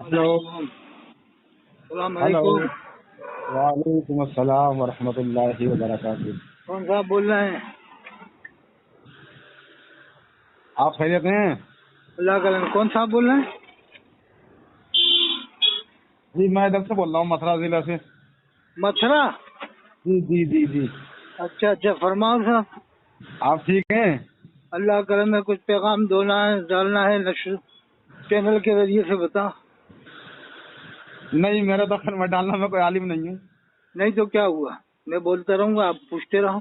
Hello, السلام hello, علیکم. وعلیکم السلام ورحمۃ اللہ وبرکاتہ. کون صاحب بول رہے ہیں؟ آپ خیریت ہیں؟ اللہ کا نام. کون صاحب بول رہے ہیں؟ جی میں ادھر سے بول رہا ہوں، متھرا ضلع سے. متھرا. جی جی جی جی. اچھا اچھا، فرماؤ صاحب. آپ ٹھیک ہیں؟ اللہ کرم میں کچھ پیغام ڈالنا ہے نشر چینل کے ذریعے سے بتا. نہیں، میرا تو خیر میں ڈالنا میں کوئی عالم نہیں ہوں. نہیں تو کیا ہوا، میں بولتا رہوں گا، آپ پوچھتے رہو،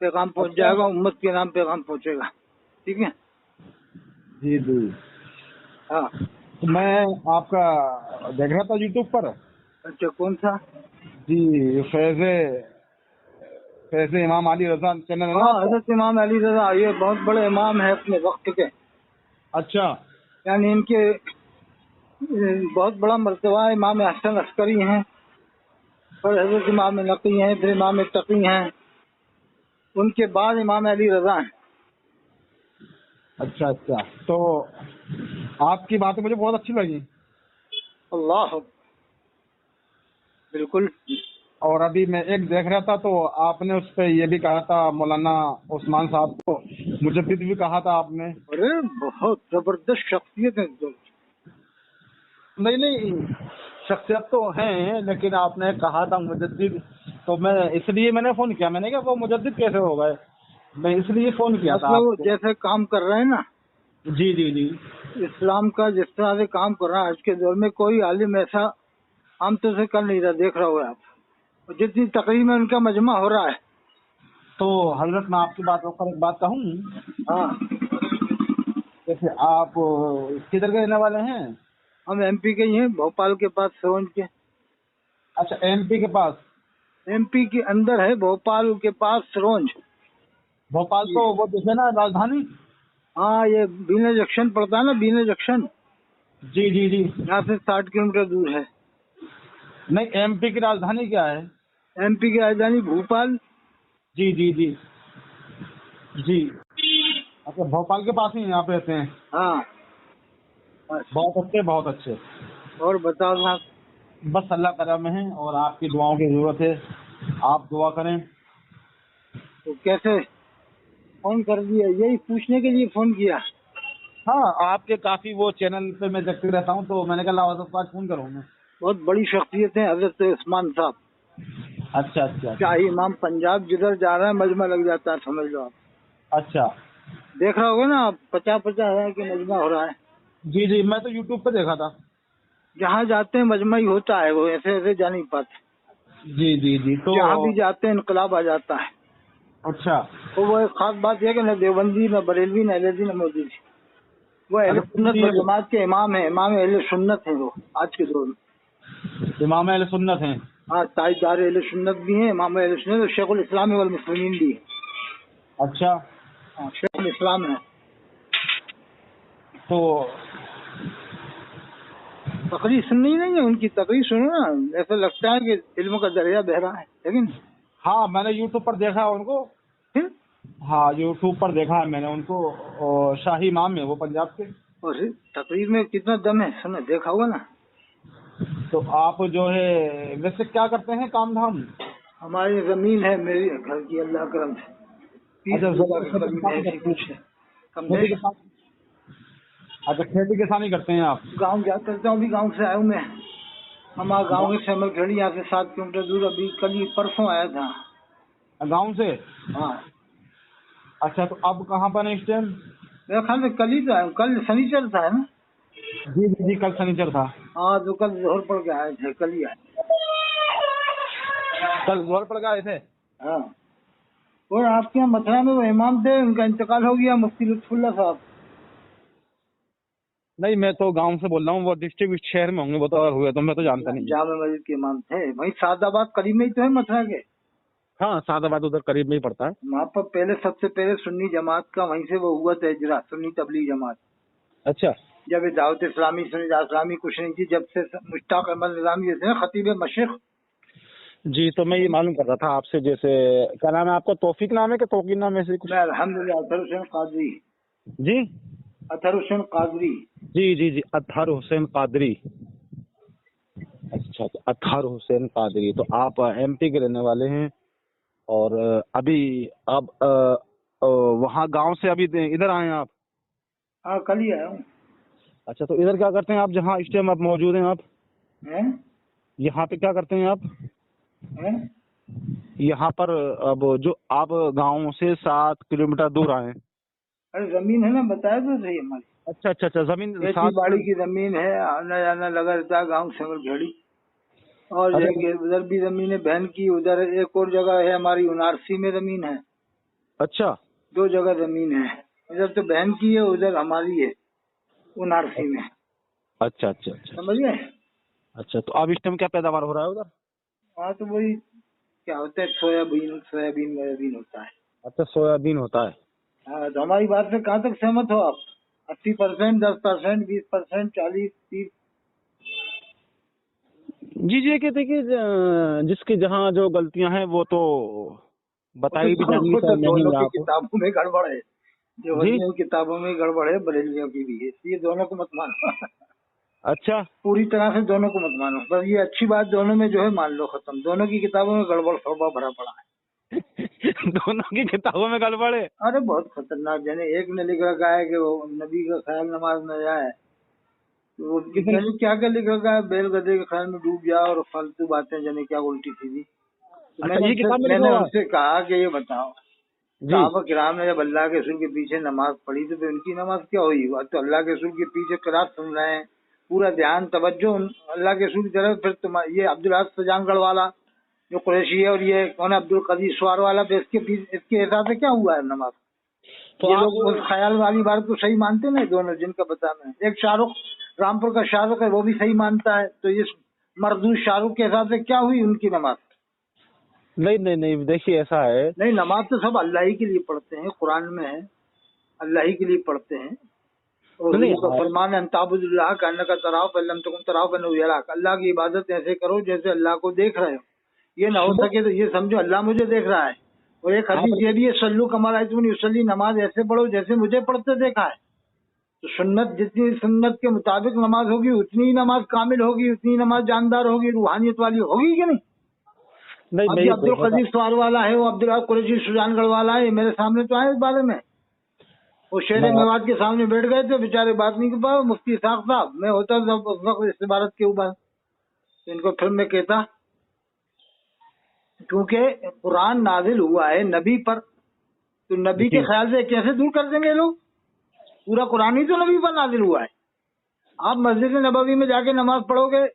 پیغام پہنچ اچھا. جائے گا، امت کے نام پیغام پہنچے گا. ٹھیک ہے. جی جی. ہاں. تو میں آپ کا دیکھ رہا تھا یوٹیوب پر. اچھا، کون سا؟ جی، فیض امام علی رضا چینل ہے نا ہاں، آپ کا؟ حضرت امام علی رضا، یہ بہت بڑے امام ہیں اپنے وقت کے. اچھا. یعنی ان کے بہت بڑا مرتبہ ہے. امام حسن عسکری ہیں، اور حضرت امام نقی ہیں، پھر امام تقی ہیں، ان کے بعد امام علی رضا ہیں. اچھا اچھا. تو آپ کی باتیں مجھے بہت اچھی لگی. اللہ. بالکل. اور ابھی میں ایک دیکھ رہا تھا تو آپ نے اس پہ یہ بھی کہا تھا، مولانا عثمان صاحب کو مجدد بھی کہا تھا آپ نے. ارے بہت زبردست شخصیت ہے. نہیں نہیں، شخصیت تو ہیں، لیکن آپ نے کہا تھا مجدد، تو میں اس لیے میں نے فون کیا. میں نے کہا وہ مجدد کیسے ہو گئے، میں اس لیے فون کیا تھا مطلب آپ کو. جیسے کام کر رہے ہیں نا، جی جی جی. اسلام کا جس طرح سے کام کر رہا ہے آج کے دور میں، کوئی عالم ایسا عام طور سے کر نہیں رہا. دیکھ رہا ہوگا آپ، اور جتنی تقریر میں ان کا مجمع ہو رہا ہے. تو حضرت میں آپ کی بات پر ایک بات کہوں. ہاں. جیسے آپ کدھر کے رہنے والے ہیں؟ ہم ایم پی کے ہی ہیں، بھوپال کے پاس سرونج کے. اچھا، ایم پی کے پاس. ایم پی کے اندر ہے، بھوپال کے پاس سرونج. بھوپال تو وہ دیکھے نا راجدھانی. ہاں، یہ بینا جنکشن پڑتا ہے نا، بینا جنکشن جی جی جی. یہاں سے 60 کلومیٹر دور ہے. نہیں، ایم پی کی راجدھانی کیا ہے؟ ایم پی کی راجدھانی بھوپال. جی جی جی جی. اچھا، بھوپال کے پاس ہی آپ رہتے ہیں؟ ہاں. بہت اچھے بہت اچھے. اور بتاؤ صاحب. بس اللہ کرم ہے، اور آپ کی دعاؤں کی ضرورت ہے. آپ دعا کریں. تو کیسے فون کر دیا؟ یہی پوچھنے کے لیے فون کیا. ہاں، آپ کے کافی وہ چینل پہ میں دیکھتے رہتا ہوں، تو میں نے کہا لاؤ آج فون کروں میں. بہت بڑی شخصیت ہیں حضرت عثمان صاحب، اچھا اچھا شاہی امام پنجاب. جدھر جا رہا ہے مجمع لگ جاتا ہے، سمجھ لو آپ. اچھا. دیکھ رہا ہوگا نا آپ، 50,000 کے مجمع ہو رہا ہے. جی جی، میں تو یوٹیوب پہ دیکھا تھا. جہاں جاتے ہیں مجمع ہی ہوتا ہے، وہ ایسے ایسے جا نہیں پاتے. جی جی جی. تو جہاں بھی جاتے ہیں انقلاب آ جاتا ہے. اچھا. تو وہ ایک خاص بات یہ ہے کہ نہ دیوبندی، نہ بریلوی، نہ اہل حدیث، نہ مودودی. وہ اہل سنت و جماعت کے امام ہیں، امام اہل سنت ہیں وہ آج کے دور میں. امام اہل سنت ہیں. ہاں، تاجدار اہل سنت بھی ہیں، امام اہل سنت، اور شیخ الاسلام والمسلمین بھی ہیں. اچھا. ہاں، شیخ الاسلام ہے. تو تقریر سننی نہیں ہے ان کی، تقریر سنو نا، ایسا لگتا ہے کہ علم کا دریا بہ رہا ہے. لیکن ہاں، میں نے یوٹیوب پر دیکھا ان کو. پھر ہاں، یوٹیوب پر دیکھا ہے میں نے ان کو. شاہی امام ہے وہ پنجاب کے. اور تقریر میں کتنا دم ہے، سنیں دیکھا ہوگا نا. تو آپ جو ہے ویسے کیا کرتے ہیں کام دھام؟ ہماری زمین ہے، میری گھر کی، اللہ کرم سے 30 اچھا، بیگھہ کی کھیتی زمین ہے، کسانی ایسی کرتے ہیں؟ کچھ ہے. سمجھے؟ کھیتی کسانی. اچھا، کھیتی کسانی کرتے ہیں آپ؟ گاؤں جا کرتا ہوں، بھی گاؤں سے آیا ہوں میں. ہمارا گاؤں کے سیمل کھڑی، یہاں سے 7 کلومیٹر دور. ابھی کل ہی پرسوں آیا تھا. گاؤں سے. ہاں. اچھا، تو اب کہاں پر ہیں اس ٹائم؟ میرے خیال میں کل ہی تو آیا ہوں، کل سنیچر تھا نا. جی جی جی، کل سنیچر تھا. ہاں، تو کل زہر پڑ کے آئے تھے، کل ہی آئے. کل زور پڑ گئے تھے. ہاں. اور آپ کے یہاں متھرا میں وہ امام تھے، ان کا انتقال ہو گیا، مفتی لطف اللہ صاحب. نہیں، میں تو گاؤں سے بول رہا ہوں. وہ ڈسٹرکٹ شہر میں ہوں گے وہ تو، ہوئے تو میں تو جانتا نہیں. جامع مسجد کے امام تھے وہیں سعد آباد قریب میں ہی تو ہے متھرا کے. ہاں، سعد آباد ادھر قریب میں ہی پڑتا ہے. وہاں پر پہلے سب سے پہلے سنی جماعت کا وہیں سے وہ ہوا تھا ہجرا، سنی تبلیغ جماعت. اچھا. جب یہ دعوت اسلامی، سنی اسلامی کچھ نہیں تھی، جب سے مشتاق احمد نظامی جیسے نا خطیب مشرق. جی، تو میں یہ معلوم کر رہا تھا آپ سے، جیسے کیا نام ہے آپ کا؟ توفیق نام ہے کہ توقیر نام ہے؟ ایسے کچھ. میں الحمدللہ اظہر حسین قادری. جی. अतहर हुसैन कादरी। जी जी जी, अतहर हुसैन कादरी। अच्छा, तो अतहर हुसैन कादरी, तो आप एमपी के रहने वाले हैं, और अभी आप वहाँ गांव से अभी इधर आए हैं आप? हाँ, कल ही आया हूँ। अच्छा, तो इधर क्या करते हैं आप, जहाँ इस टाइम आप मौजूद हैं? आप हैं? यहाँ पे क्या करते हैं आप? हैं? यहाँ पर अब जो आप गांव से 7 किलोमीटर दूर आए हैं। अरे जमीन है ना, बताया तो सही हमारी। अच्छा अच्छा अच्छा, जमीन खेती बाड़ी की जमीन है, आना जाना लगा रहता है गाँव से घेड़ी। और अरे ये उधर भी जमीन है बहन की, उधर एक और जगह है हमारी, उनारसी में जमीन है। अच्छा 2 जगह जमीन है, इधर तो बहन की है, उधर हमारी है उनारसी में। अच्छा अच्छा अच्छा समझ गए? अच्छा, तो अब इस टाइम क्या पैदावार हो रहा है उधर? हाँ, तो वही क्या होता है, सोयाबीन सोयाबीन वोयाबीन होता है। अच्छा, सोयाबीन होता है। हाँ, तो हमारी बात से कहाँ तक सहमत हो आप? 80%, 10%, 20%, 40, 30? जी जी, कि देखिए, जिसकी जहाँ जो गलतियां हैं वो तो बताई भी जाएंगी, वो तो शायद मैं ही दोनों की आप। किताबों में गड़बड़ है, जो जी, बनियों की किताबों में गड़बड़ है, बरेलियों की भी है, ये दोनों को मत मानो। अच्छा। पूरी तरह से दोनों को मत मानो, बस ये अच्छी बात दोनों में जो है मान लो, खत्म। दोनों की किताबों में गड़बड़ फड़बड़ भरा पड़ा है। दोनों की किताबों में गड़बड़ है। अरे बहुत खतरनाक, जैसे एक ने लिख रखा है कि वो नबी का ख्याल नमाज में जाए, तो वो कितने? जाने क्या क्या लिख रखा है, बैल गधे के ख्याल में डूब जाओ और फालतू बातें, जाने क्या उल्टी सीधी। तो अच्छा, ये किताब में लिखा मैंने हुआ है? उनसे कहा कि ये बताओ, जी। साहबा किराम ने जब अल्लाह के रसूल के पीछे नमाज पढ़ी तो फिर उनकी नमाज क्या हुई? वो तो अल्लाह के रसूल के पीछे किरात सुन रहे हैं, पूरा ध्यान तवज्जो अल्लाह के रसूल की तरफ। फिर तुम ये अब्दुल हक सजानगढ़ वाला जो कुरैशी है, और ये कौन है अब्दुल कदीर सवार वाला, तो इसके पीछे इसके हिसाब से क्या हुआ है नमाज? तो ये आप लोग उस ख्याल वाली बात को सही मानते ना, दोनों जिनका बताना है। एक शाहरुख, रामपुर का शाहरुख है, वो भी सही मानता है, तो ये मरदूद शाहरुख के हिसाब से क्या हुई उनकी नमाज? नहीं नहीं नहीं, देखिए ऐसा है। नहीं, नमाज तो सब अल्लाह ही के लिए पढ़ते हैं, कुरान में है अल्लाह ही के लिए पढ़ते हैं। और नहीं हुजूर का फरमान है, अंताबुदुल्लाह का अन्ना का तराव फल्लम तुम तराव बनो यराक, अल्लाह की इबादत ऐसे करो जैसे अल्लाह को देख रहे हो। ये ना हो सके तो ये समझो अल्लाह मुझे देख रहा है। और एक आप हदीस ये भी है, सल्लू कमा युसल्ली, नमाज ऐसे पढ़ो जैसे मुझे पढ़ते देखा है। तो सुन्नत, जितनी सुन्नत के मुताबिक नमाज होगी उतनी ही नमाज कामिल होगी, उतनी ही नमाज जानदार होगी, रूहानियत वाली होगी कि नहीं? नहीं, अब मैं ये ये अब्दुल देख रहा कदीर सवार वाला है, वो अब्दुल हक कुरैशी सुजानगढ़ वाला है, ये मेरे सामने तो आए इस बारे में। वो था। शेर मेवात के सामने बैठ गए थे बेचारे, बात नहीं कर पाए। मुफ्ती साहब साहब, मैं होता जब उस वक्त इस इबारत के ऊपर, तो इनको फिर मैं कहता, क्योंकि कुरान नाजिल हुआ है नबी पर, तो नबी के जी ख्याल से कैसे दूर कर देंगे लोग? पूरा कुरान ही तो नबी पर नाजिल हुआ है। आप मस्जिद नबवी में जाके नमाज पढ़ोगे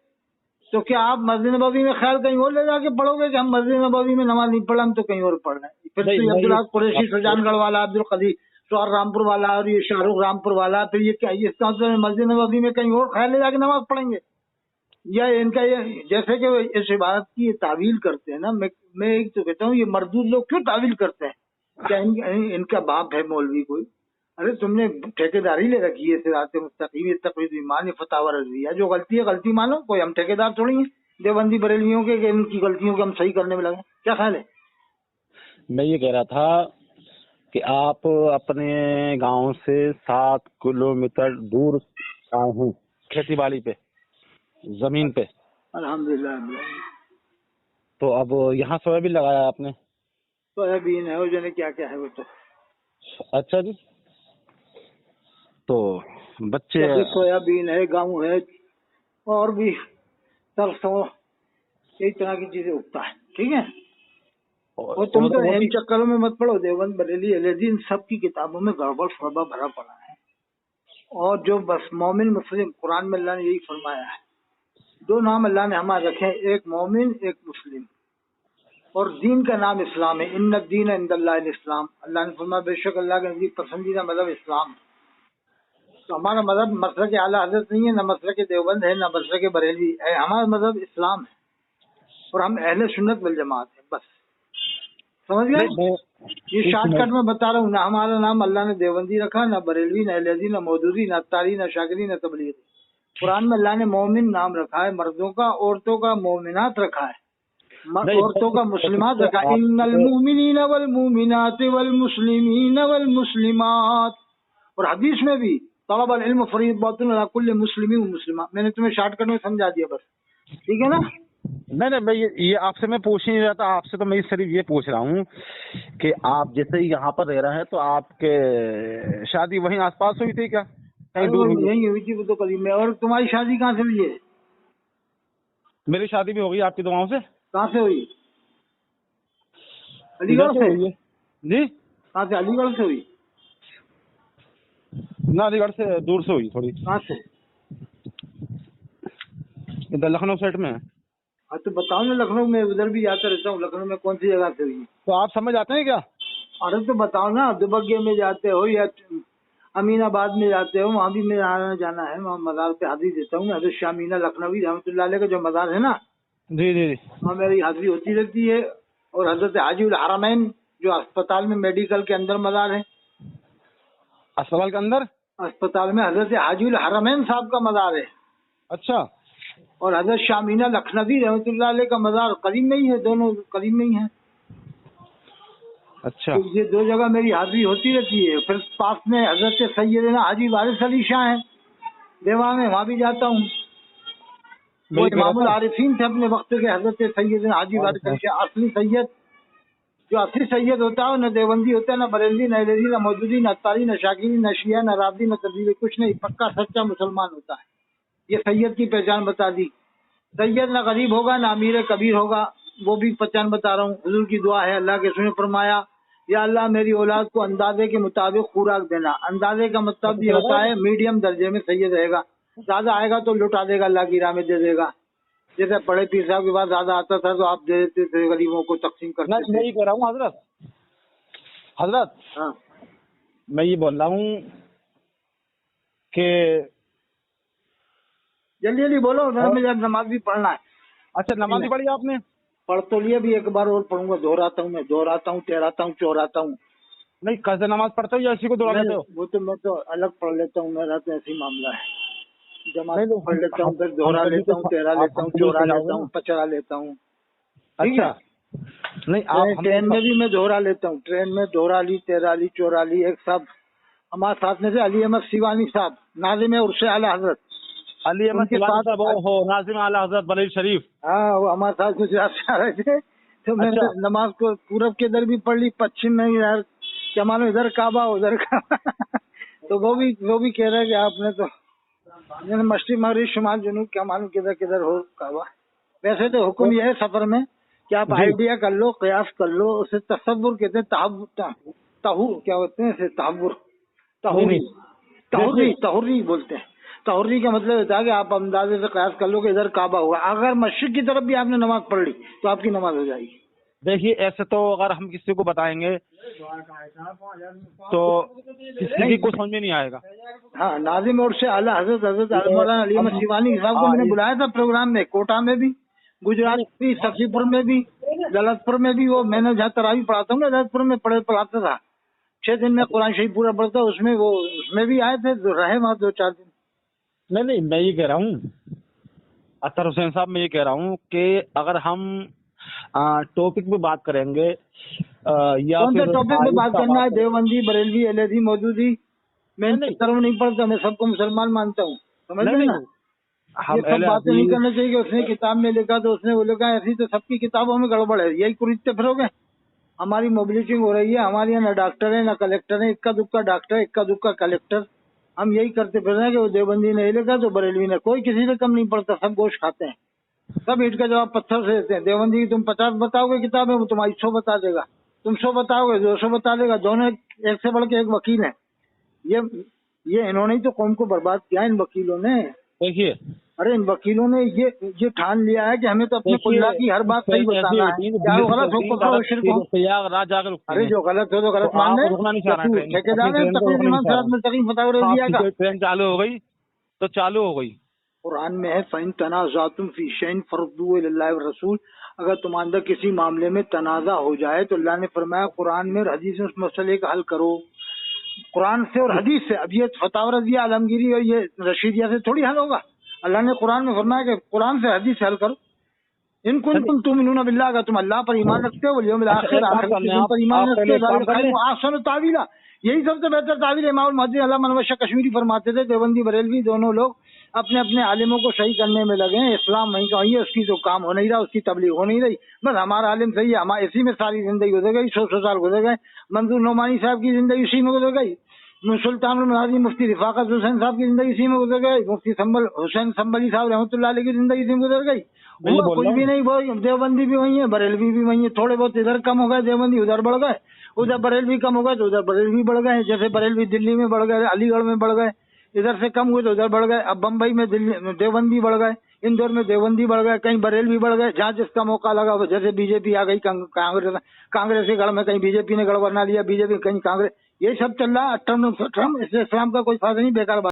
तो क्या आप मस्जिद नबवी में ख्याल कहीं और ले जाके पढ़ोगे कि हम मस्जिद नबवी में नमाज नहीं पढ़ा, हम तो कहीं और पढ़ रहे हैं? फिर नहीं, तो ये मैं अब्दुल ये हक कुरैशी आपको, सुजानगढ़ वाला, अब्दुल कदीर सवार रामपुर वाला, और ये शाहरुख रामपुर वाला, फिर ये क्या, ये इसका मतलब मस्जिद नबवी में कहीं और ख्याल ले जाके नमाज पढ़ेंगे? या इनका ये, जैसे कि वो इस इबादत की ये तावील करते हैं ना, मैं एक तो कहता हूँ, ये मर्दूद लोग क्यों तावील करते हैं? क्या इनका बाप है मौलवी कोई? अरे तुमने ठेकेदारी ले रखी है, सिरात मुस्तकीम, तकरीब ईमान, फतावा रज़विया, जो गलती है गलती मानो, कोई हम ठेकेदार थोड़ी हैं देवबंदी बरेलियों के कि इनकी गलतियों को हम सही करने में लगे। क्या ख्याल है? मैं ये कह रहा था कि आप अपने गांव से 7 किलोमीटर दूर आए हूँ, खेती बाड़ी पे, जमीन पे। अल्हम्दुलिल्लाह। तो अब यहाँ सोयाबीन लगाया आपने? सोयाबीन है, और जाने क्या क्या है वो तो। अच्छा जी। तो बच्चे, जैसे सोयाबीन है, गेहूं है, और भी सरसों, कई तरह की चीजें उगता है। ठीक है। और तुम तो वो इन भी। चक्करों में मत पड़ो, देवबंद बरेली अहलेदीन इन सब की किताबों में गड़बड़ फड़बड़ भरा पड़ा है। और जो बस मोमिन मुस्लिम, कुरान में अल्लाह ने यही फरमाया है, 2 नाम अल्लाह ने हमारे रखे हैं, एक मोमिन एक मुस्लिम। और दीन का नाम इस्लाम है, इन्न दीन इंदल्लाह इस्लाम। अल्लाह ने फरमाया बेशक अल्लाह के नजदीक पसंदीदा मजहब इस्लाम है। तो हमारा मजहब मसलक आला हजरत नहीं है, न मसलक देवबंद है, न मसलक बरेलवी है, हमारा मजहब इस्लाम है। और हम अहले सुन्नत वल जमात है, बस। समझ गए? नहीं, ये शॉर्टकट में बता रहा हूँ ना, हमारा नाम अल्लाह ने देवबंदी रखा, ना बरेलवी, ना अहलेदी, ना मौदूदी, ना तारी, ना शाकिरी, ना तबलीगी। कुरान में अल्लाह ने मोमिन नाम रखा है मर्दों का, औरतों का मोमिनात रखा है, नहीं, औरतों का मुस्लिमात रखा है। इन्नल आपको मुमिनीन वल मुमिनात वल मुस्लिमीन वल मुस्लिमात। और हदीस में भी तलब अल इल्म फरीदतुन अला कुल्लि मुस्लिमिन व मुस्लिमा। मैंने तुम्हें शॉर्टकट में समझा दिया बस, ठीक है ना। नहीं मैं ये आपसे मैं पूछ ही नहीं रहा था, आपसे तो मैं सिर्फ ये पूछ रहा हूँ कि आप जैसे यहाँ पर रह रहे हैं तो आपके शादी वहीं आसपास हुई थी क्या, कहीं अरे दूर वो हुई? यही हुई थी वो तो करीब में। और तुम्हारी शादी कहाँ से हुई है? मेरी शादी भी हो गई आपकी दुआओं से। कहाँ से हुई? इधर अलीगढ़ से से? हुई है जी। कहाँ से? अलीगढ़ से हुई? ना अलीगढ़ से दूर से हुई थोड़ी, कहाँ से? इधर लखनऊ साइड में है। हाँ तो बताओ ना, लखनऊ में उधर भी जाता रहता हूँ, लखनऊ में कौन सी जगह से हुई? तो आप समझ आते हैं क्या? अरे तो बताओ ना, दुबग्गे में जाते हो या अमीनाबाद में जाते हो? वहाँ भी मेरा आना जाना है, वहाँ मज़ार पे हाजिरी देता हूँ। हज़रत शाह अमीना लखनवी रहमतुल्लाह अलैह का जो मज़ार है ना, जी जी जी। वहाँ मेरी हाजिरी होती रहती है। और हज़रत हाजी उल हरमैन जो अस्पताल में मेडिकल के अंदर मज़ार है, अस्पताल के अंदर? अस्पताल में हज़रत हाजी उल हरमैन साहब का मज़ार है। अच्छा। और हज़रत शाह अमीना लखनवी रहमतुल्लाह अलैह का मज़ार करीब में ही है, दोनों करीब में ही है। अच्छा। तो ये दो जगह मेरी हाजिरी होती रहती है। फिर पास में हज़रत सैयदना हाजी वारिस अली शाह है देवा में, वहाँ भी जाता हूँ। वो इमामुल आरिफीन थे अपने वक्त के, हज़रत सैयदना हाजी वारिस अली शाह। असली सैयद, जो असली सैयद होता है न देवबंदी होता है, न बरेलवी, न अहलवी, न मौदूदी, न अत्तारी, न शाकिरी, न शिया, न राबदी, न तबलीगी, कुछ नहीं, पक्का सच्चा मुसलमान होता है। ये सैयद की पहचान बता दी। सैयद न गरीब होगा न अमीर कबीर होगा, वो भी पहचान बता रहा हूँ। हुजूर की दुआ है, अल्लाह के सुने फरमाया, या अल्लाह मेरी औलाद को अंदाजे के मुताबिक खुराक देना। अंदाजे का मतलब ये होता है मीडियम दर्जे में सैयद रहेगा, ज्यादा आएगा तो लुटा देगा, अल्लाह की राह में दे देगा। जैसे बड़े पीर साहब के पास ज्यादा आता था तो आप दे देते थे, गरीबों को तकसीम करते थे। मैं ये कह रहा हूँ हजरत हाँ मैं ये बोल रहा हूँ कि जल्दी जल्दी बोलो, घर में जब नमाज भी पढ़ना है। अच्छा, नमाज भी पढ़ी आपने? पढ़ तो लिया, भी एक बार और पढ़ूंगा। दोहराता हूँ, मैं दोहराता हूँ, टेराता हूँ, चौराता हूँ। नहीं, कैसे नमाज पढ़ते हो या इसी को दोहरा लेते हो? वो तो मैं तो अलग पढ़ लेता हूँ, मेरा तो ऐसी मामला है। जमात नहीं, पढ़ लेता हूँ, फिर दोहरा लेता हूँ, टेरा लेता हूँ, चौरा लेता हूँ, पचरा लेता हूँ। अच्छा। नहीं, आप ट्रेन में भी मैं दोहरा लेता हूँ। ट्रेन में दोहरा ली, तेरा ली, चौरा ली। एक साहब हमारे साथ में से अली अहमद सिवानी साहब, नाज़िम उर्स आला हजरत, अली अहमद सिवानी साहब हो, नाज़िम आला हजरत बरेली शरीफ। हाँ, वो हमारे साथ गुजरात से आ रहे थे। तो मैंने नमाज को पूरब के इधर भी पढ़ ली, पश्चिम में यार क्या मानो, इधर काबा उधर काबा। तो वो भी कह रहे हैं कि आपने तो मैंने मशरिक मगरिब शुमाल जुनूब क्या मालूम किधर किधर हो काबा। वैसे तो हुक्म यह है सफर में कि आप आइडिया कर लो, कयास कर लो। उसे तसव्वुर कहते हैं, ताहू क्या होते हैं इसे, ताहुरी बोलते हैं। ताहुरी का मतलब होता है कि आप अंदाजे से कयास कर लो कि इधर काबा होगा। अगर मशरिक की तरफ भी आपने नमाज पढ़ ली तो आपकी नमाज हो जाएगी। देखिए, ऐसे तो अगर हम किसी को बताएंगे तो किसी की कुछ समझ में नहीं आएगा। हाँ, नाज़िम और से आला हजरत मौलाना अली अहमद सिवानी साहब को मैंने बुलाया था प्रोग्राम में, कोटा में भी, गुजरात भी, सफीपुर में भी, ललितपुर में भी। वो मैंने जहाँ तरावी पढ़ाता हूँ ना, ललितपुर में पढ़ाता था। 6 दिन में कुरान शरीफ पूरा पढ़ता, उसमें भी आए थे, रहे वहाँ 2-4 दिन। नहीं, मैं ये कह रहा हूँ अतर हुसैन साहब, मैं ये कह रहा हूँ कि अगर हम टॉपिक पे बात करेंगे या कौन सा फिर टॉपिक पे बात करना है? देवबंदी, बरेलवी, अहलवी, मौदूदी, मैं सर्व नहीं पढ़ता, मैं सबको मुसलमान मानता हूँ, समझ लेना। ये सब बातें नहीं करना चाहिए कि उसने किताब में लिखा तो उसने वो लिखा। ऐसी तो सबकी किताबों में गड़बड़ है, यही कुरीदते फिरोगे। हमारी मोबिलिटिंग हो रही है, हमारे यहाँ न डॉक्टर है न कलेक्टर है, इक्का दुक्का डॉक्टर, इक्का दुक्का कलेक्टर। हम यही करते फिर रहे हैं कि वो देवबंदी ने लिखा तो बरेलवी ने। कोई किसी से कम नहीं पढ़ता, सब गोश्त खाते हैं, सब ईंट का जवाब पत्थर से देते हैं। देवबंदी की तुम 50 बताओगे किताब है, वो तुम्हारी 100 बता देगा। तुम 100 बताओगे, 200 बता देगा। दोनों एक से बढ़ के एक वकील है। ये इन्होंने ही तो कौम को बर्बाद किया, इन वकीलों ने। देखिए, अरे इन वकीलों ने ये ठान लिया है कि हमें तो अपने कुल्ला की हर बात सही बताना है, चाहे वो गलत हो, कुफर हो, शिर्क हो। अरे जो गलत हो तो गलत मान ले। ठेकेदार है तकरीर इमाम सिरात मुस्तकीम फतवा रज़िया का। ट्रेन चालू हो गई तो चालू हो गई। कुरान में है, फ़इन तनाज़अतुम फ़ी शैइन फ़रुद्दूहु इलल्लाहि व रसूल। अगर तुम्हारे अंदर किसी मामले में तनाज़ा हो जाए तो अल्लाह ने फरमाया कुरान में और हदीस में उस मसले का हल करो, कुरान से और हदीस से। अब ये फतवा रज़िया, आलमगीरी और ये रशीदिया से थोड़ी हल होगा। अल्लाह ने कुरान में फरमाया कि कुरान से हदीस से हल करो। इन कुंतुम तुमिनूना बिल्लाह, का तुम अल्लाह पर ईमान रखते हो, वल आखिर आखिरत के दिन पर ईमान रखते हो, आसन तावीला, यही सबसे बेहतर तावील है। इमाम मुहद्दिस अल्लामा नवाज शाह कश्मीरी फरमाते थे, देवबंदी बरेलवी दोनों लोग अपने अपने आलिमों को सही करने में लगे हैं। इस्लाम वहीं का वहीं है, उसकी तो काम हो नहीं रहा, उसकी तबलीग हो नहीं रही, बस हमारा आलिम सही है, हमारे इसी में सारी जिंदगी गुजर गई, 100 साल गुजर गए। मंजूर नोमानी साहब की जिंदगी इसी में गुजर गई, सुल्तान मनाजी मुफ्ती रिफाकत हुसैन साहब की जिंदगी इसी में गुजर गई, मुफ्ती हुसैन संबली साहब रहमतुल्लाह अलैह की जिंदगी इसी में गुजर गई। हुआ कुछ भी नहीं, देवबंदी भी वही है, बरेलवी भी वही है, थोड़े बहुत इधर कम हो गए देवबंदी, उधर बढ़ गए, उधर बरेलवी कम हो गए तो उधर बरेलवी बढ़ गए, जैसे बरेलवी दिल्ली में बढ़ गए, अलीगढ़ में बढ़ गए, इधर से कम हुए तो उधर बढ़ गए। अब बम्बई में देवबंदी बढ़ गए, इंदौर में देवबंदी बढ़ गए, कहीं बरेलवी बढ़ गए, जहाँ जिसका मौका लगा, जैसे बीजेपी आ गई, कांग्रेस के गढ़ में कहीं बीजेपी ने गढ़ बना लिया, बीजेपी कहीं कांग्रेस, ये सब चल रहा है। टर्म इससे इस्लाम का कोई फायदा नहीं, बेकार बात।